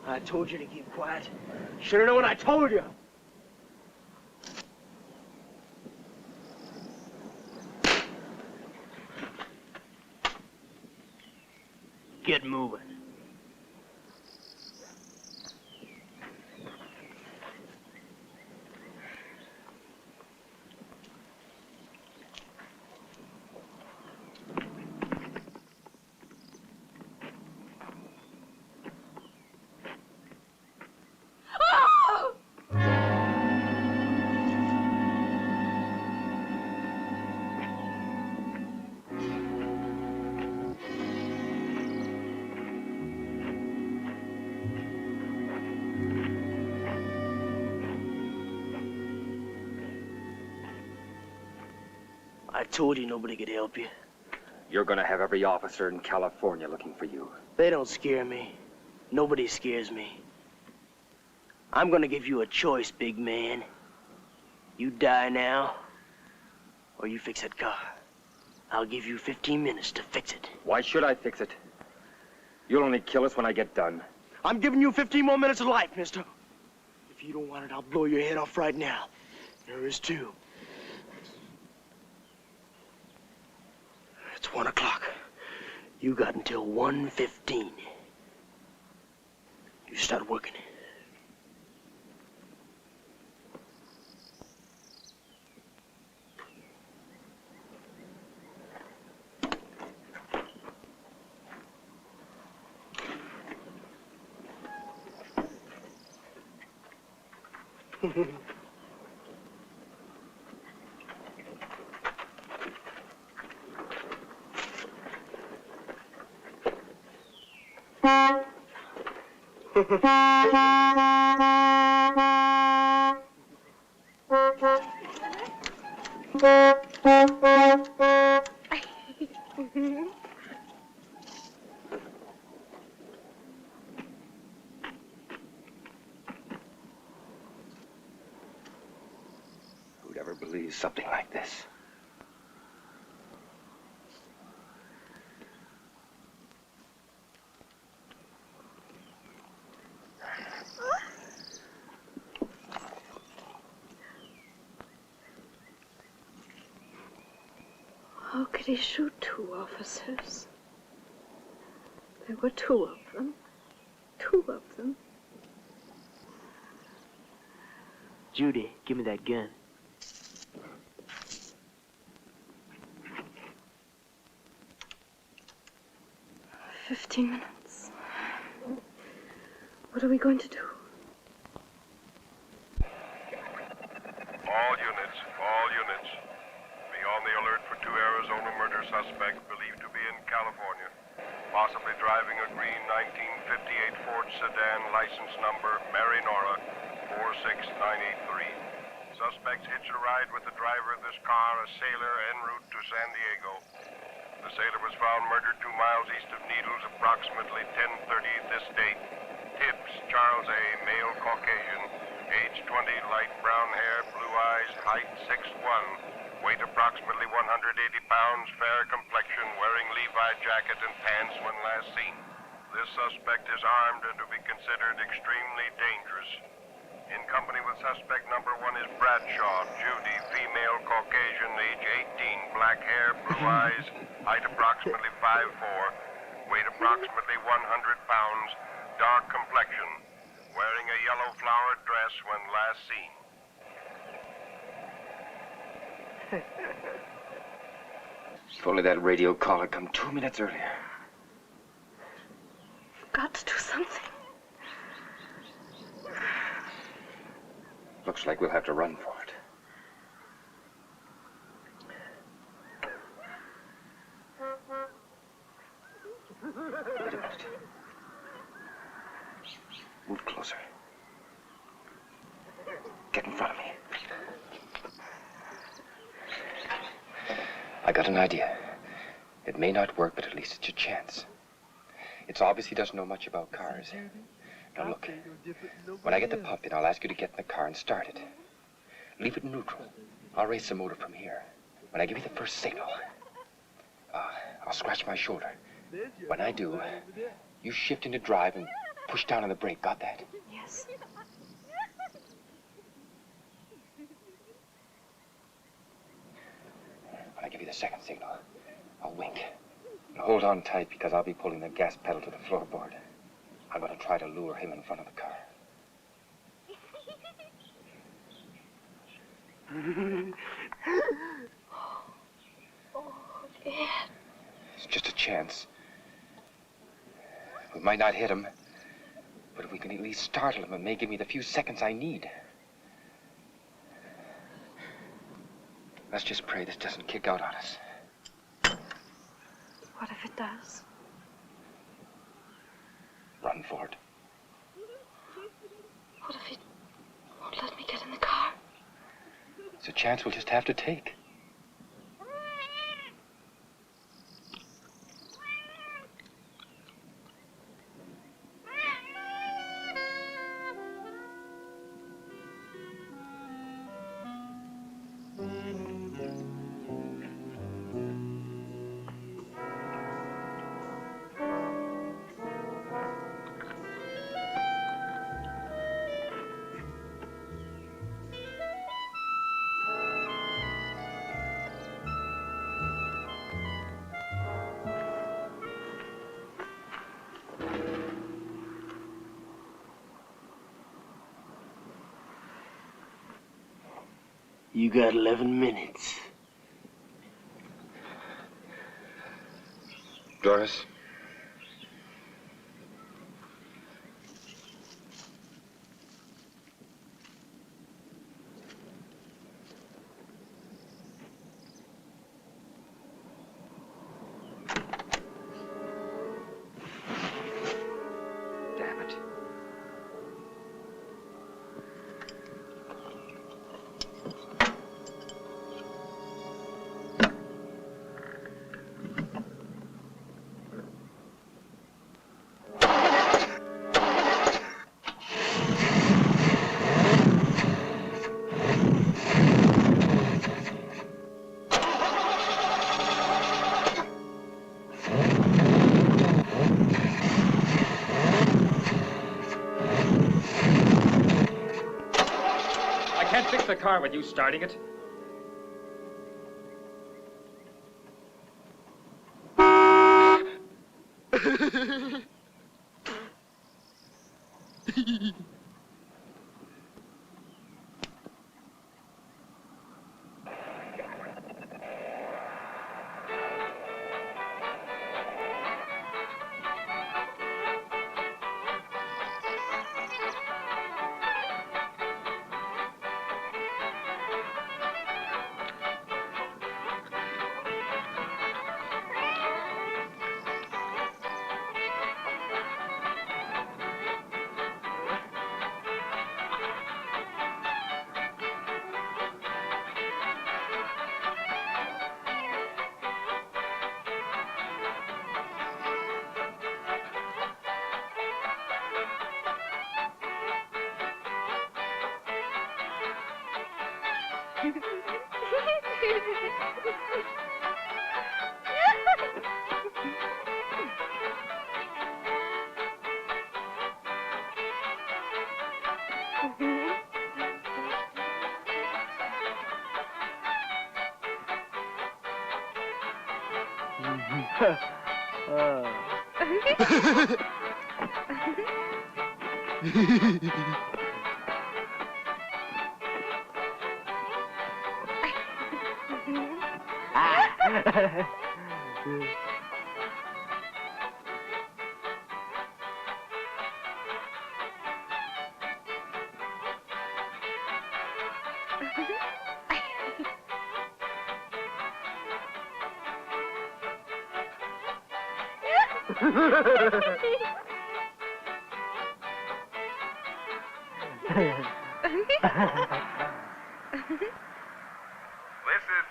[SPEAKER 1] I told you to keep quiet. Should have known what I told you. Get moving. I told you nobody could help you.
[SPEAKER 4] You're gonna have every officer in California looking for you.
[SPEAKER 1] They don't scare me. Nobody scares me. I'm gonna give you a choice, big man. You die now, or you fix that car. I'll give you 15 minutes to fix it.
[SPEAKER 4] Why should I fix it? You'll only kill us when I get done.
[SPEAKER 1] I'm giving you 15 more minutes of life, mister. If you don't want it, I'll blow your head off right now. There is two. It's 1 o'clock. You got until 1:15. You start working.
[SPEAKER 3] Who'd ever believe something like this?
[SPEAKER 7] did he shoot 2 officers? There were 2 of them. 2 of them.
[SPEAKER 1] Judy, give me that gun.
[SPEAKER 7] "15 minutes. What are we going to do?"
[SPEAKER 2] All units. Be on the alert for 2 Arizona murder suspects believed to be in California. Possibly driving a green 1958 Ford sedan, license number Mary Nora 46983. Suspects hitched a ride with the driver of this car, a sailor en route to San Diego. The sailor was found murdered 2 miles east of Needles, approximately 10:30 this date. Tibbs, Charles A., male Caucasian, age 20, light brown hair, blue eyes, height 6'1", weight approximately 180 pounds, fair complexion, wearing Levi jacket and pants when last seen. This suspect is armed and to be considered extremely dangerous. In company with suspect number 1 is Bradshaw, Judy, female Caucasian, age 18, black hair, blue eyes, height approximately 5'4", weight approximately 100 pounds, dark complexion, wearing a yellow flowered dress when last seen.
[SPEAKER 4] If only that radio call had come 2 minutes earlier.
[SPEAKER 7] You've got to do something.
[SPEAKER 4] Looks like we'll have to run for it. Wait a minute. Move closer. Get in front of me. I got an idea. It may not work, but at least it's a chance. It's obvious he doesn't know much about cars. Now look, when I get the pump in, I'll ask you to get in the car and start it. Leave it neutral. I'll raise the motor from here. When I give you the first signal, I'll scratch my shoulder. When I do, you shift into drive and push down on the brake. Got that?
[SPEAKER 7] Yes.
[SPEAKER 4] When I give you the second signal, I'll wink. And hold on tight because I'll be pulling the gas pedal to the floorboard. I'm going to try to lure him in front of the car. It's just a chance. We might not hit him, but if we can at least startle him, it may give me the few seconds I need. Let's just pray this doesn't kick out on us.
[SPEAKER 7] What if it does?
[SPEAKER 4] Run for it.
[SPEAKER 7] What if he won't let me get in the car?
[SPEAKER 4] It's a chance we'll just have to take.
[SPEAKER 1] You got 11 minutes.
[SPEAKER 4] Doris? Damn it.
[SPEAKER 10] Car with you starting it.
[SPEAKER 2] This is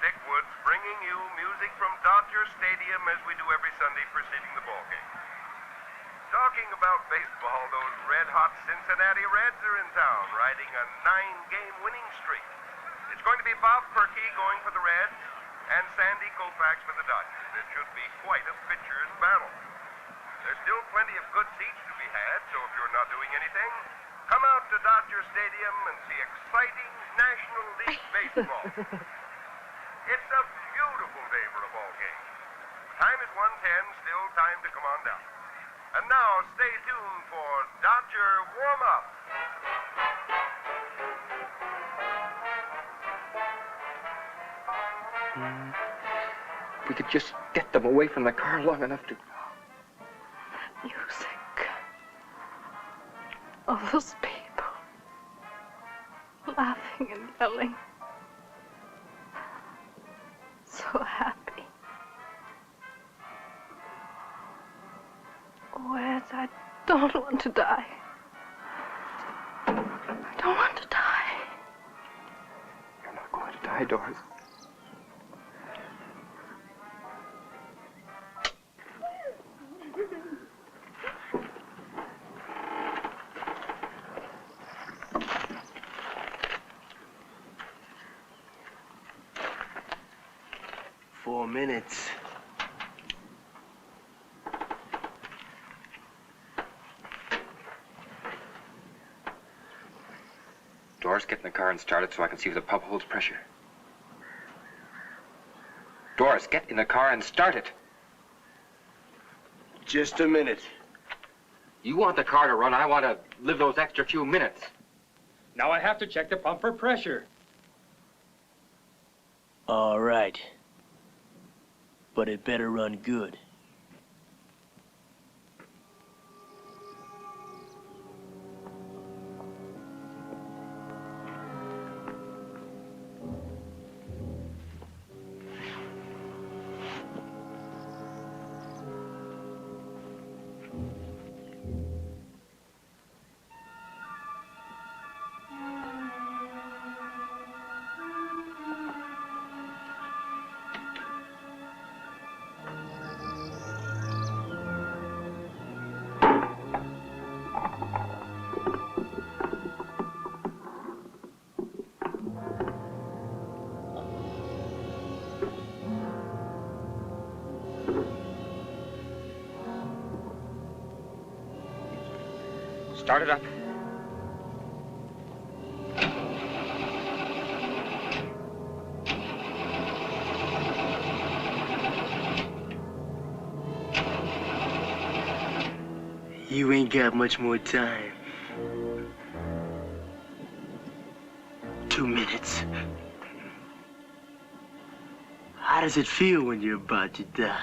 [SPEAKER 2] Dick Woods bringing you music from Dodger Stadium as we do every Sunday preceding the ball game. Talking about baseball, those red-hot Cincinnati Reds are in town, riding a 9-game winning streak. It's going to be Bob Perky going for the Reds and Sandy Koufax for the Dodgers. It should be quite a pitcher's battle. There's still plenty of good seats to be had, so if you're not doing anything, come out to Dodger Stadium and see exciting National League baseball. It's a beautiful day for a ball game. Time is 1:10, still time to come on down. And now, stay tuned for Dodger Warm-Up.
[SPEAKER 4] If we could just get them away from the car long enough to...
[SPEAKER 7] Music. All those people. Laughing and yelling. So happy. Oh, Ed, I don't want to die. I don't want to die.
[SPEAKER 4] You're not going to die, Doris.
[SPEAKER 1] Minutes.
[SPEAKER 4] Doris, get in the car and start it so I can see if the pump holds pressure. Doris, get in the car and start it.
[SPEAKER 1] Just a minute.
[SPEAKER 4] You want the car to run, I want to live those extra few minutes.
[SPEAKER 12] Now I have to check the pump for pressure.
[SPEAKER 1] All right. But it better run good.
[SPEAKER 4] Start it up.
[SPEAKER 1] You ain't got much more time. 2 minutes. How does it feel when you're about to die?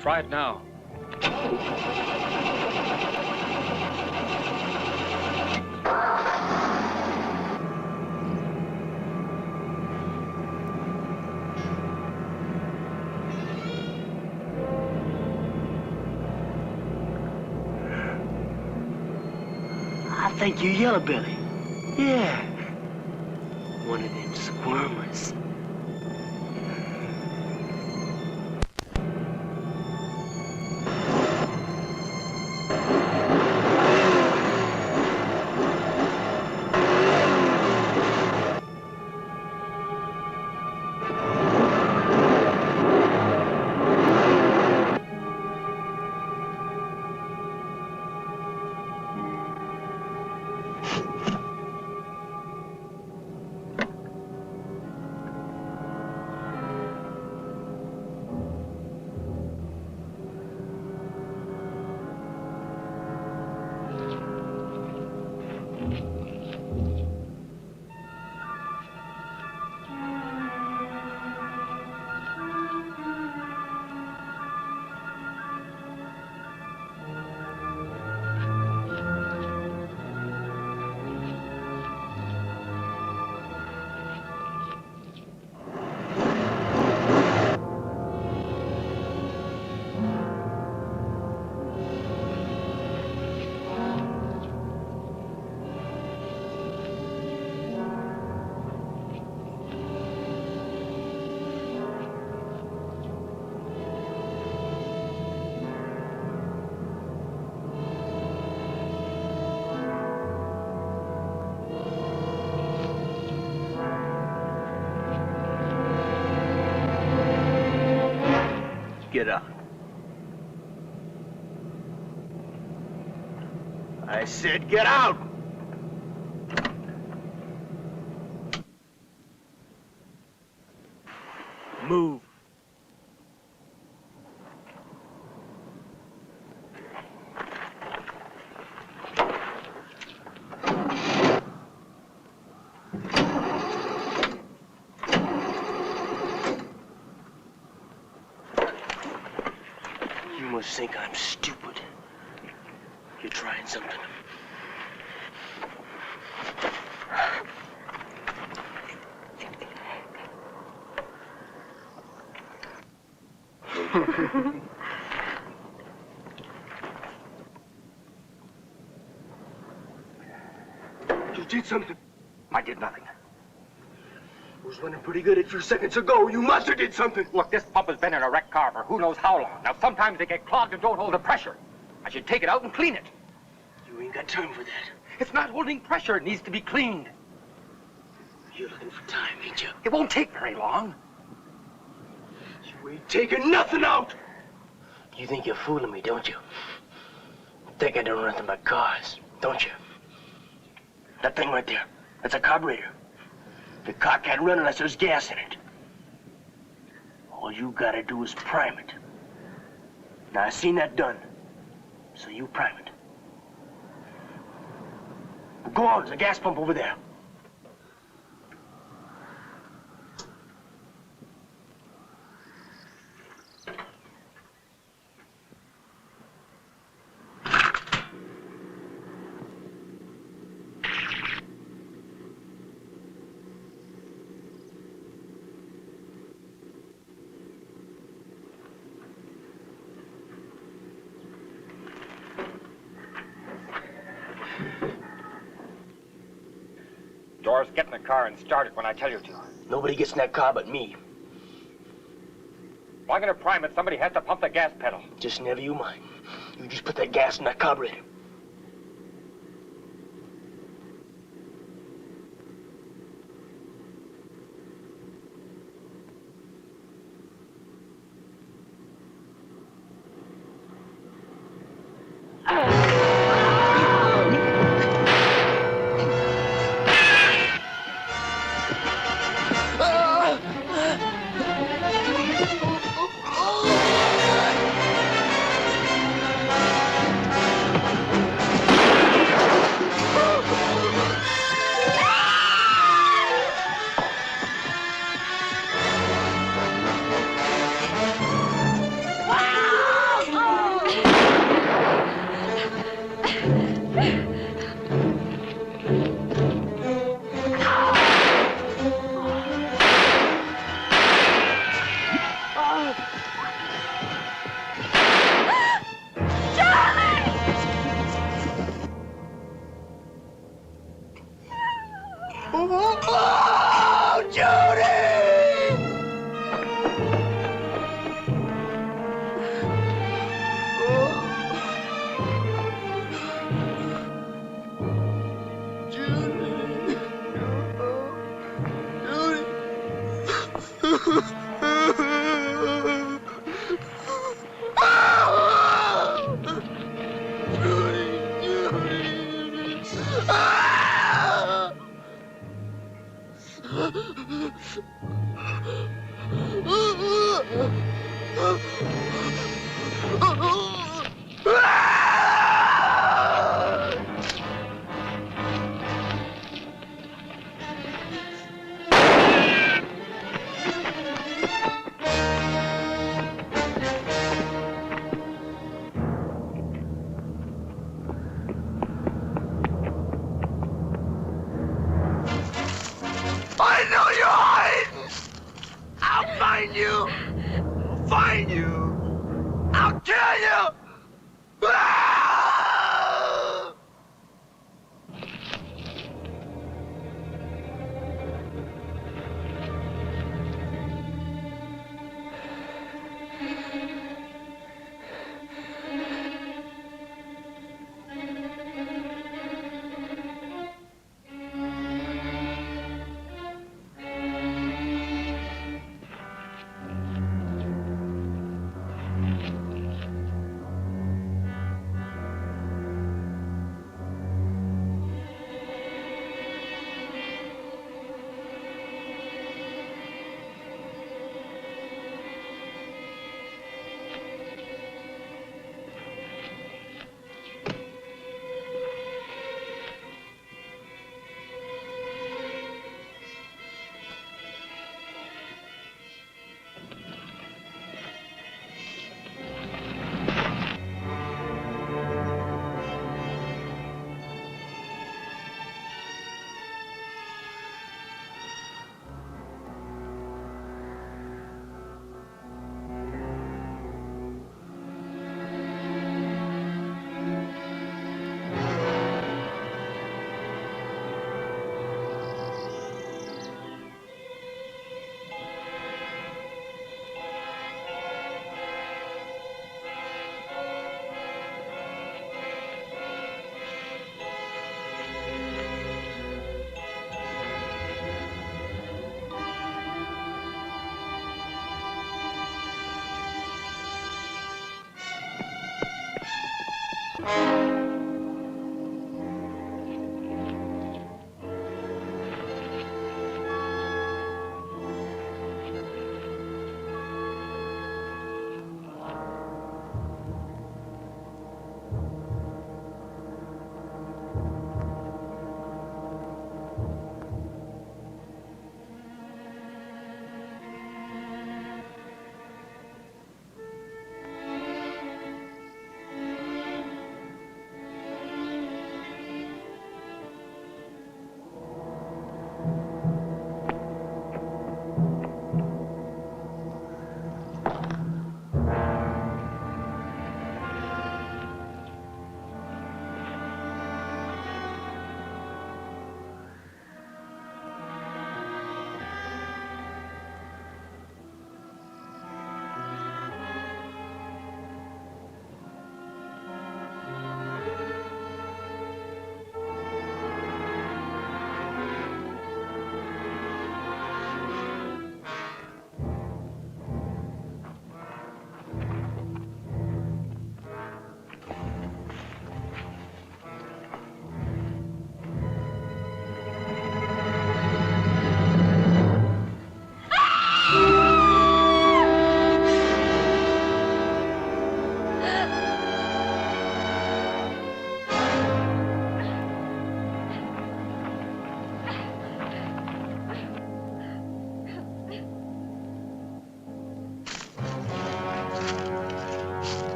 [SPEAKER 12] Try it now.
[SPEAKER 1] I think you yellow belly. Yeah. One of them squirmers. Get out. I said get out! Move. You must think I'm stupid. You're trying something. You did something.
[SPEAKER 4] I did nothing.
[SPEAKER 1] It was running pretty good a few seconds ago. You must have did something.
[SPEAKER 4] Look, this pump has been in a wrecked car for who knows how long. Now, sometimes they get clogged and don't hold the pressure. I should take it out and clean it.
[SPEAKER 1] You ain't got time for that.
[SPEAKER 4] It's not holding pressure. It needs to be cleaned.
[SPEAKER 1] You're looking for time, ain't you?
[SPEAKER 4] It won't take very long.
[SPEAKER 1] You ain't taking nothing out. You think you're fooling me, don't you? Think I don't know nothing about cars, don't you? That thing right there, that's a carburetor. The car can't run unless there's gas in it. All you gotta do is prime it. Now, I seen that done, so you prime it. Go on, there's a gas pump over there.
[SPEAKER 4] Doris, get in the car and start it when I tell you to.
[SPEAKER 1] Nobody gets in that car but me.
[SPEAKER 4] If I'm gonna prime it, somebody has to pump the gas pedal.
[SPEAKER 1] Just never you mind. You just put that gas in that carburetor. Oh, Judy! I know you're hiding! I'll find you! I'll find you! I'll kill you! Ah!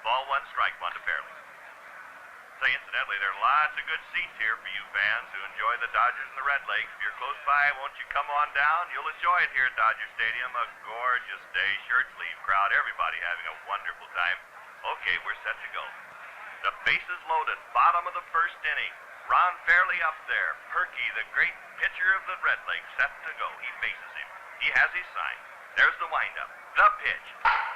[SPEAKER 13] Ball one, strike one to Fairley. Say, incidentally, there are lots of good seats here for you fans who enjoy the Dodgers and the Red Lakes. If you're close by, won't you come on down? You'll enjoy it here at Dodger Stadium. A gorgeous day, shirt sleeve crowd, everybody having a wonderful time. Okay, we're set to go. The bases loaded, bottom of the first inning. Ron Fairley up there. Perky, the great pitcher of the Red Lakes, set to go. He faces him. He has his sign. There's the windup. The pitch.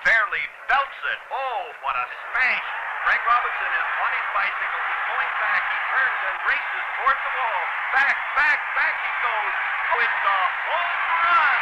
[SPEAKER 13] Fairley belts it. Oh, what a smash. Frank Robinson is on his bicycle. He's going back. He turns and races towards the wall. Back, back, back he goes. Oh, it's a home run.